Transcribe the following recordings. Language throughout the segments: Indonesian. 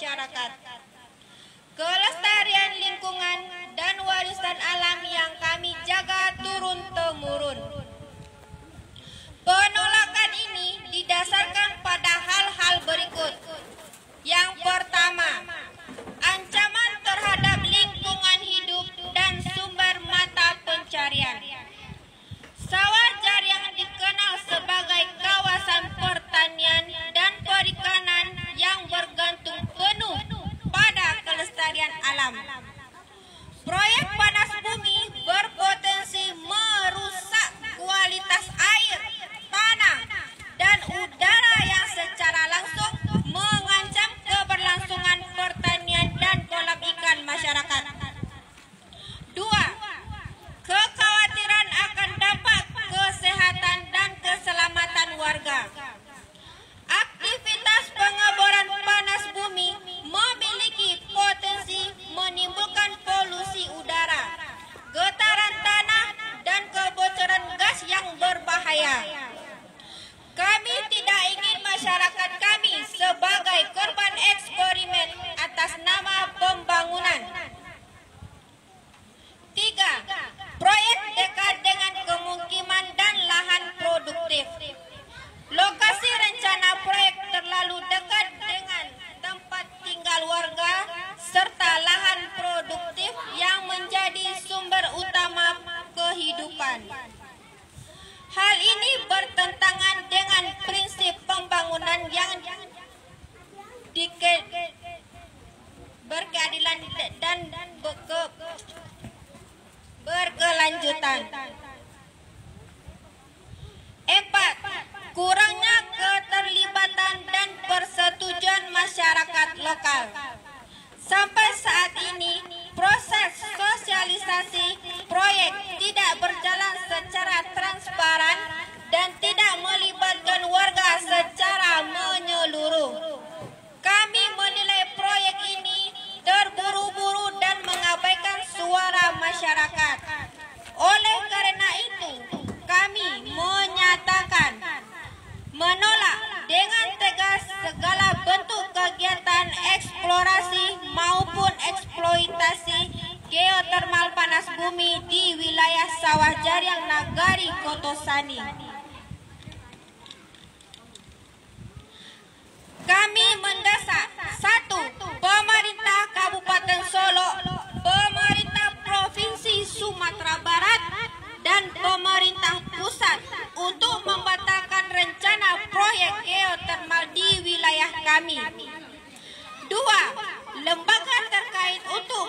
masyarakat, kelestarian lingkungan, dan warisan alam yang kami jaga turun-temurun. Penolakan ini didasarkan pada hal-hal berikut. Yang pertama, ancaman terhadap lingkungan hidup dan sumber mata pencarian. Sawajar yang dikenal sebagai kawasan pertanian dan perikanan yang bergantung penuh pada kelestarian alam. Proyek panas bumi berpotensi merusak kualitas air, tanah, dan udara yang secara langsung mengancam keberlangsungan pertanian dan kolam ikan masyarakat. 2. Kekhawatiran akan dampak kesehatan dan keselamatan warga. Aktivitas pengeboran panas bumi memiliki potensi menimbulkan polusi udara, getaran tanah, dan kebocoran gas yang berbahaya. Kami tidak ingin masyarakat kami sebagai korban eksperimen atas nama pembangunan. 3. Proyek dekat dengan pemukiman dan lahan produktif. Lokasi rencana proyek terlalu dekat dengan tempat tinggal warga serta lahan produktif yang menjadi sumber utama kehidupan. Hal ini bertentangan dengan prinsip pembangunan yang berkeadilan dan berkelanjutan. 4. Kurangnya keterlibatan dan persetujuan masyarakat lokal. Sampai saat ini, proses sosialisasi proyek tidak berjalan secara transparan dan tidak melibatkan warga secara menyeluruh. Kami menilai proyek ini terburu-buru dan mengabaikan suara masyarakat. Oleh karena itu, kami menyatakan menolak dengan tegas segala bentuk kegiatan eksplorasi maupun eksploitasi geotermal panas bumi di wilayah Sawah Jariang Nagari Kotosani. Kami mendesak 1. Pemerintah Kabupaten Solo, pemerintah Provinsi Sumatera Barat, dan pemerintah pusat untuk membatalkan rencana proyek geotermal di wilayah kami. 2. Lembaga terkait untuk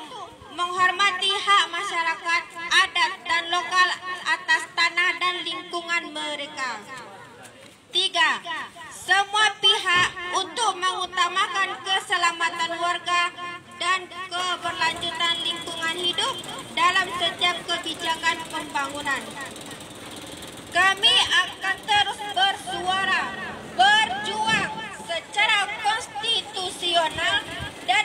menghormati hak masyarakat, adat, dan lokal atas tanah dan lingkungan mereka. 3. Semua pihak untuk mengutamakan keselamatan warga dan keberlanjutan lingkungan hidup dalam setiap kebijakan pembangunan. Kami akan terus bersuara, berjuang secara konstitusional dan